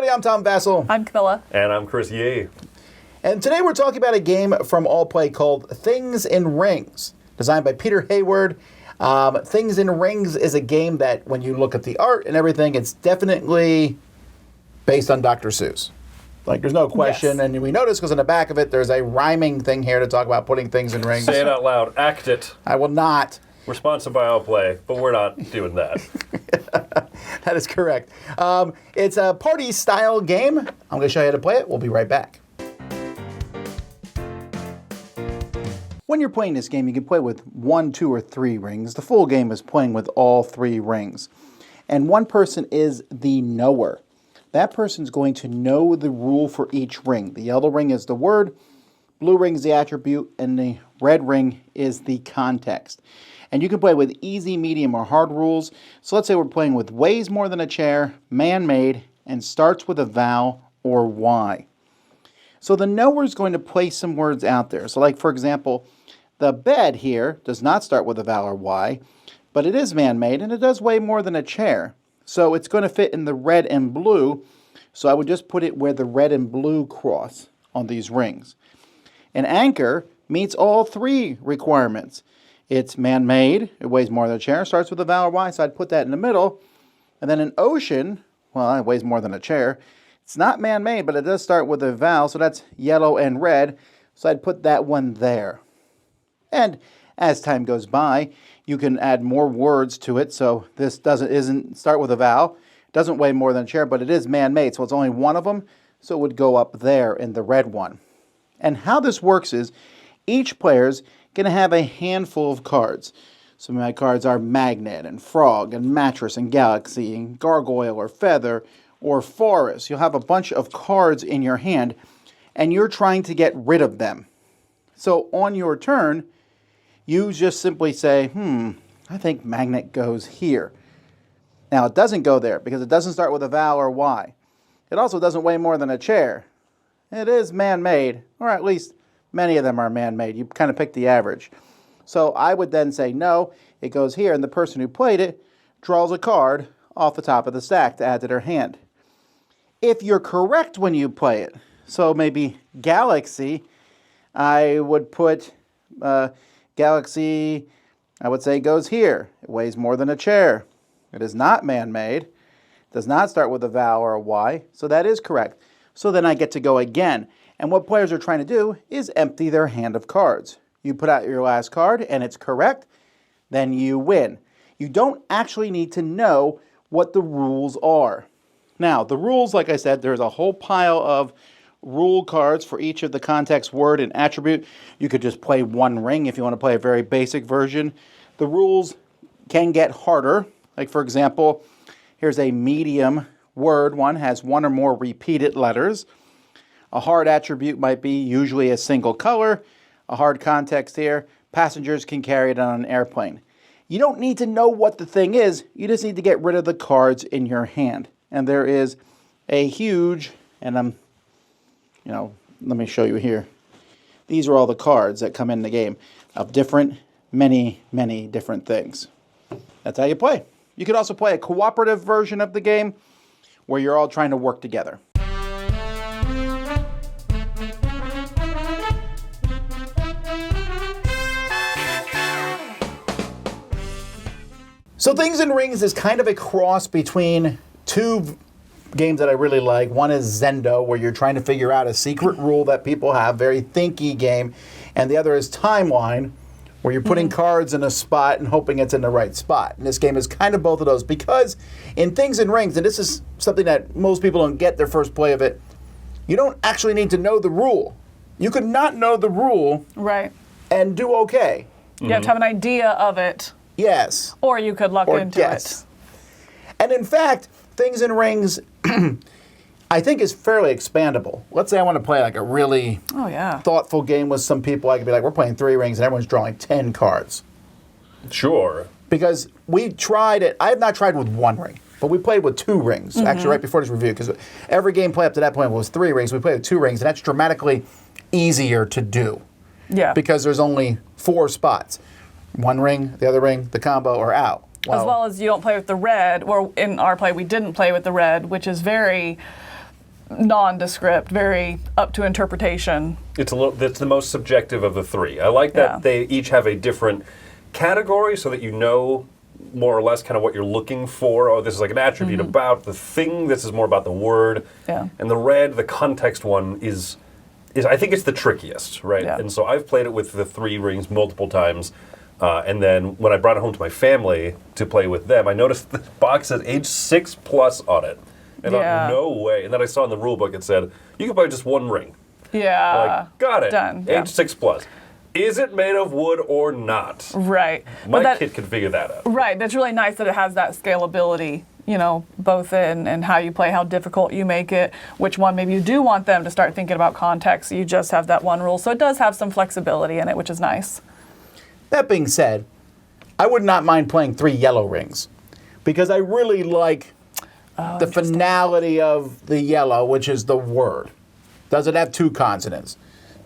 everybody. I'm Tom Vassell. I'm Camilla. And I'm Chris Yee. And today we're talking about a game from All Play called Things in Rings, designed by Peter Hayward. Things in Rings is a game that, when you look at the art and everything, it's definitely based on Dr. Seuss. Like, there's no question. Yes. And we notice because in the back of it, there's a rhyming thing here to talk about putting things in rings. Say it out loud. Act it. I will not. We're sponsored by All Play, but we're not doing that. That is correct. It's a party-style game. I'm going to show you how to play it. We'll be right back. When you're playing this game, you can play with 1, 2, or 3 rings. The full game is playing with all 3 rings. And one person is the knower. That person's going to know the rule for each ring. The yellow ring is the word, blue ring is the attribute, and the red ring is the context. And you can play with easy, medium, or hard rules. So let's say we're playing with weighs more than a chair, man-made, and starts with a vowel or Y. So the knower is going to place some words out there. So like, for example, the bed here does not start with a vowel or Y, but it is man-made, and it does weigh more than a chair. So it's going to fit in the red and blue. So I would just put it where the red and blue cross on these rings. An anchor meets all 3 requirements. It's man-made, it weighs more than a chair, starts with a vowel or Y, so I'd put that in the middle. And then an ocean, well, it weighs more than a chair. It's not man-made, but it does start with a vowel, so that's yellow and red, so I'd put that one there. And as time goes by, you can add more words to it, so this isn't start with a vowel, doesn't weigh more than a chair, but it is man-made, so it's only one of them, so it would go up there in the red one. And how this works is each player's going to have a handful of cards. Some of my cards are magnet and frog and mattress and galaxy and gargoyle or feather or forest. You'll have a bunch of cards in your hand and you're trying to get rid of them. So on your turn, you just simply say, I think magnet goes here. Now it doesn't go there because it doesn't start with a vowel or Y. It also doesn't weigh more than a chair. It is man-made, or at least many of them are man-made. You kind of pick the average. So I would then say, no, it goes here, and the person who played it draws a card off the top of the stack to add to their hand. If you're correct when you play it, so maybe galaxy, I would put galaxy, I would say goes here. It weighs more than a chair. It is not man-made. It does not start with a vowel or a Y, so that is correct. So then I get to go again. And what players are trying to do is empty their hand of cards. You put out your last card and it's correct, then you win. You don't actually need to know what the rules are. Now, the rules, like I said, there's a whole pile of rule cards for each of the context, word, and attribute. You could just play one ring if you want to play a very basic version. The rules can get harder. Like, for example, here's a medium word. One has 1 or more repeated letters. A hard attribute might be usually a single color. A hard context here, passengers can carry it on an airplane. You don't need to know what the thing is. You just need to get rid of the cards in your hand. And there is a huge, and let me show you here. These are all the cards that come in the game of many different things. That's how you play. You could also play a cooperative version of the game where you're all trying to work together. So Things in Rings is kind of a cross between 2 games that I really like. One is Zendo, where you're trying to figure out a secret rule that people have, very thinky game. And the other is Timeline, where you're putting cards in a spot and hoping it's in the right spot. And this game is kind of both of those because in Things in Rings, and this is something that most people don't get their first play of it, you don't actually need to know the rule. You could not know the rule and do okay. You have to have an idea of it. Yes. Or you could luck into it. And in fact, Things in Rings, I think is fairly expandable. Let's say I want to play like a really thoughtful game with some people. I could be like, we're playing 3 rings and everyone's drawing 10 cards. Sure. Because we tried it. I have not tried with 1 ring, but we played with 2 rings, actually right before this review, because every gameplay up to that point was 3 rings. We played with 2 rings, and that's dramatically easier to do. Yeah. Because there's only 4 spots. 1 ring, the other ring, the combo, or out. As well as you don't play with the red, or in our play we didn't play with the red, which is very nondescript, very up to interpretation. It's the most subjective of the three. I like that they each have a different category so that you know more or less kind of what you're looking for. Oh, this is like an attribute about the thing. This is more about the word. Yeah. And the red, the context one is I think it's the trickiest, right? Yeah. And so I've played it with the 3 rings multiple times. And then when I brought it home to my family to play with them, I noticed the box says age 6+ on it. And I thought, no way. And then I saw in the rule book it said, you can buy just 1 ring. Yeah. Like, got it. Done. Age 6+. Is it made of wood or not? Right. My kid can figure that out. Right. That's really nice that it has that scalability, both in how you play, how difficult you make it, which one maybe you do want them to start thinking about context. So you just have that one rule. So it does have some flexibility in it, which is nice. That being said, I would not mind playing 3 yellow rings because I really like the finality of the yellow, which is the word. Does it have 2 consonants?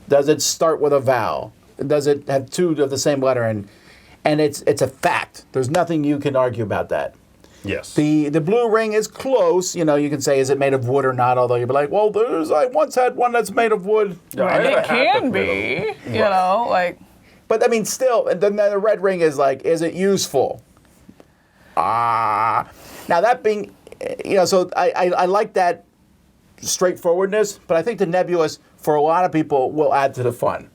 Does it start with a vowel? Does it have 2 of the same letter? And it's a fact. There's nothing you can argue about that. Yes. The blue ring is close. You can say, is it made of wood or not? Although you'd be like, well, I once had one that's made of wood. Yeah, It can be, like. But I mean, still, then the red ring is like, is it useful? Now that being, so I like that straightforwardness, but I think the nebulous for a lot of people will add to the fun.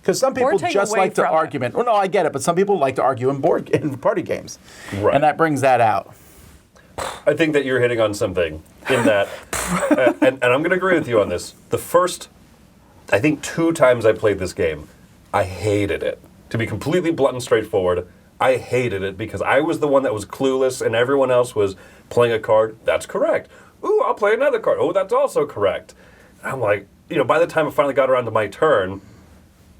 Because some people just like to argument. Well, no, I get it, but some people like to argue in party games. Right. And that brings that out. I think that you're hitting on something in that, and I'm going to agree with you on this. The first, I think 2 times I played this game, I hated it. To be completely blunt and straightforward, I hated it because I was the one that was clueless and everyone else was playing a card. That's correct. Ooh, I'll play another card. Oh, that's also correct. I'm like, by the time I finally got around to my turn,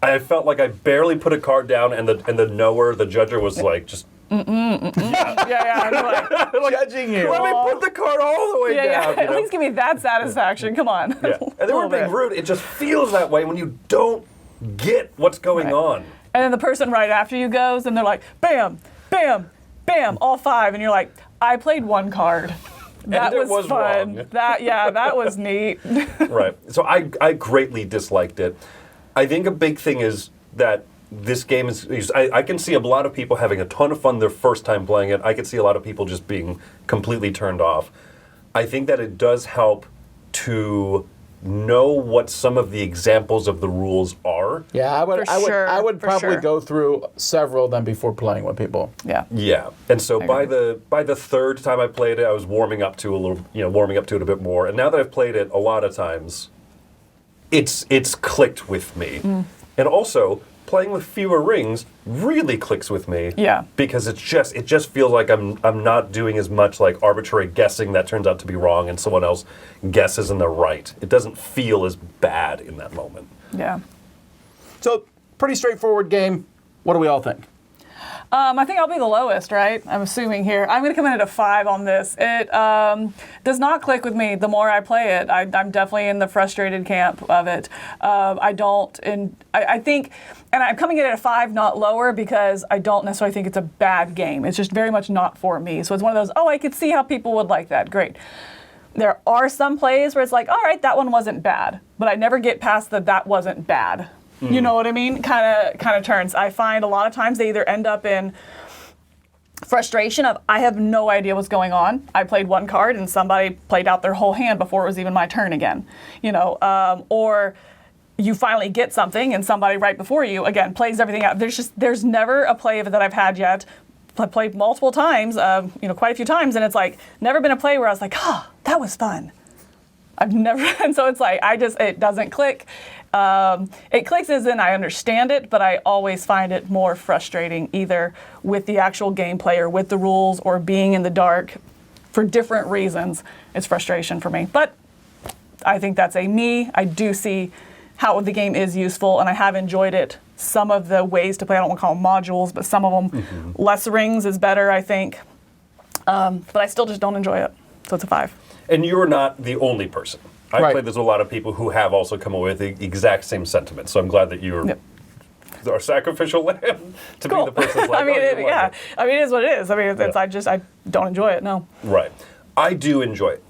I felt like I barely put a card down and the knower, the judger was like just... Yeah, like, judging you. Let me put the card all the way down. At least give me that satisfaction. Come on. Yeah. And they weren't being rude. It just feels that way when you don't get what's going on. And then the person right after you goes, and they're like, bam, bam, bam, all 5. And you're like, I played 1 card. That was fun. Wrong. That was neat. Right. So I greatly disliked it. I think a big thing is that this game is I can see a lot of people having a ton of fun their first time playing it. I could see a lot of people just being completely turned off. I think that it does help to know what some of the examples of the rules are. Yeah, I would probably go through several of them before playing with people. Yeah. Yeah. And so by the 3rd time I played it, I was warming up to it a bit more. And now that I've played it a lot of times, it's clicked with me. And also, playing with fewer rings really clicks with me. Yeah. Because it just feels like I'm not doing as much like arbitrary guessing that turns out to be wrong and someone else guesses and they're right. It doesn't feel as bad in that moment. Yeah. So, pretty straightforward game. What do we all think? I think I'll be the lowest, right? I'm assuming here. I'm going to come in at a 5 on this. It does not click with me the more I play it. I'm definitely in the frustrated camp of it. I think, and I'm coming in at a 5, not lower, because I don't necessarily think it's a bad game. It's just very much not for me. So it's one of those, I could see how people would like that. Great. There are some plays where it's like, all right, that one wasn't bad. But I never get past that wasn't bad. You know what I mean? Kind of turns. I find a lot of times they either end up in frustration of, I have no idea what's going on. I played 1 card and somebody played out their whole hand before it was even my turn again. Or you finally get something and somebody right before you, again, plays everything out. There's never a play that I've had yet. I played multiple times, quite a few times, and it's like, never been a play where I was like, that was fun. I've never, and so it's like, it doesn't click. It clicks as in I understand it, but I always find it more frustrating either with the actual gameplay or with the rules or being in the dark for different reasons. It's frustration for me. But I think that's a me. I do see how the game is useful, and I have enjoyed it. Some of the ways to play, I don't want to call them modules, but some of them, less rings is better, I think. But I still just don't enjoy it. So it's a 5. And you're not the only person. I've Right. played this with a lot of people who have also come away with the exact same sentiment. So I'm glad that you're our sacrificial lamb to be the person that's like, I mean, you like it. I mean, it is what it is. I mean, I don't enjoy it, no. Right. I do enjoy it.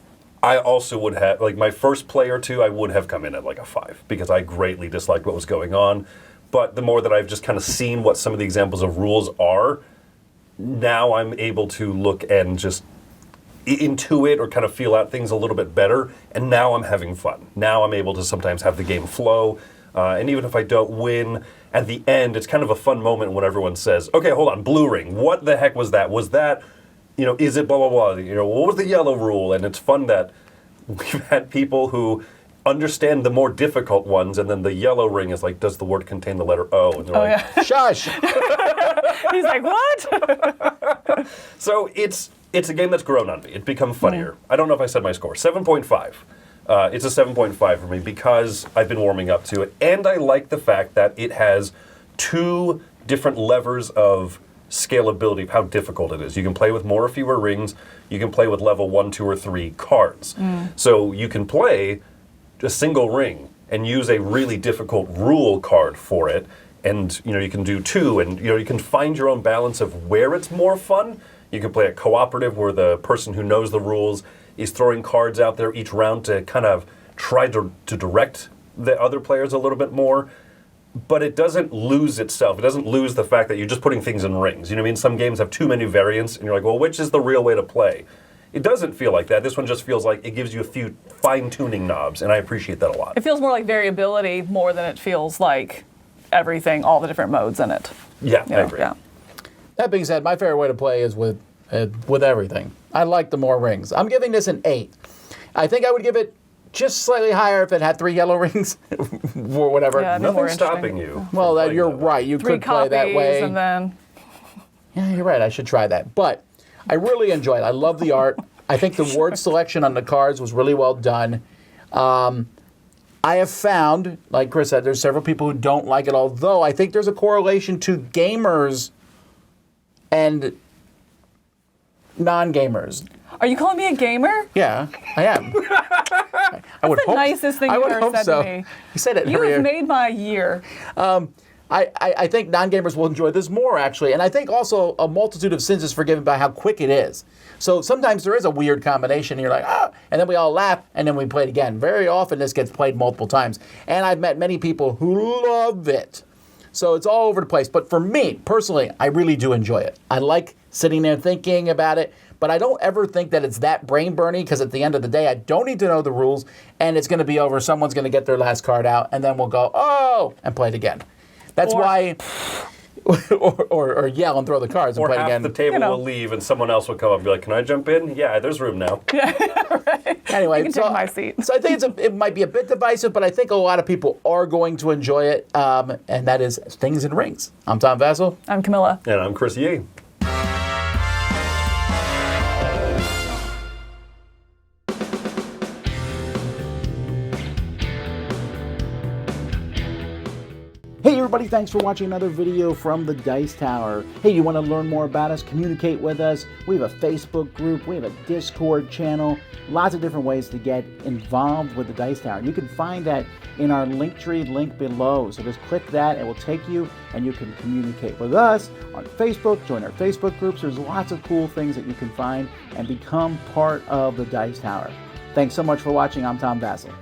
I also would have, like my first play or two, I would have come in at like a 5 because I greatly disliked what was going on. But the more that I've just kind of seen what some of the examples of rules are, now I'm able to look and just intuit or kind of feel out things a little bit better. And now I'm having fun. Now I'm able to sometimes have the game flow. And even if I don't win, at the end, it's kind of a fun moment when everyone says, okay, hold on, blue ring, what the heck was that? Was that... is it blah, blah, blah? What was the yellow rule? And it's fun that we've had people who understand the more difficult ones, and then the yellow ring is like, does the word contain the letter O? And they're like, Shush! He's like, what? So it's a game that's grown on me. It's become funnier. I don't know if I said my score. 7.5. It's a 7.5 for me because I've been warming up to it, and I like the fact that it has 2 different levers of scalability of how difficult it is. You can play with more or fewer rings. You can play with level 1, 2, or 3 cards. So you can play a single ring and use a really difficult rule card for it. And you can do 2, and you can find your own balance of where it's more fun. You can play a cooperative where the person who knows the rules is throwing cards out there each round to kind of try to direct the other players a little bit more. But it doesn't lose itself. It doesn't lose the fact that you're just putting things in rings. You know what I mean? Some games have too many variants, and you're like, well, which is the real way to play? It doesn't feel like that. This one just feels like it gives you a few fine-tuning knobs, and I appreciate that a lot. It feels more like variability more than it feels like everything, all the different modes in it. Yeah, I agree. Yeah. That being said, my favorite way to play is with everything. I like the more rings. I'm giving this an 8. I think I would give it just slightly higher if it had 3 yellow rings or whatever. Yeah, it'd be more Nothing's interesting. stopping you. Well, from playing you're that way. right. You 3 could play that copies, way. and then Yeah, you're right. I should try that. But I really enjoyed it. I love the art. I think the word selection on the cards was really well done. I have found, like Chris said, there's several people who don't like it, although I think there's a correlation to gamers and non-gamers. Are you calling me a gamer? Yeah, I am. I would That's the hope, nicest thing I you've would ever hope said so. to me. You said it You earlier. have made my year. I think non-gamers will enjoy this more, actually. And I think also a multitude of sins is forgiven by how quick it is. So sometimes there is a weird combination, and you're like, ah, and then we all laugh, and then we play it again. Very often this gets played multiple times. And I've met many people who love it. So it's all over the place. But for me, personally, I really do enjoy it. I like sitting there thinking about it, but I don't ever think that it's that brain-burning, because at the end of the day, I don't need to know the rules, and it's going to be over. Someone's going to get their last card out, and then we'll go, oh, and play it again. That's why... or yell and throw the cards and Or play it half again. the table will leave and someone else will come up and be like, can I jump in? Yeah, there's room now. Anyway, You can take my seat. So I think it might be a bit divisive, but I think a lot of people are going to enjoy it, and that is Things in Rings. I'm Tom Vassell. I'm Camilla. And I'm Chris Yee. Hey everybody, thanks for watching another video from the Dice Tower. Hey, you want to learn more about us, communicate with us? We have a Facebook group, we have a Discord channel, lots of different ways to get involved with the Dice Tower. You can find that in our Linktree link below. So just click that, it will take you, and you can communicate with us on Facebook, join our Facebook groups. There's lots of cool things that you can find and become part of the Dice Tower. Thanks so much for watching. I'm Tom Vassell.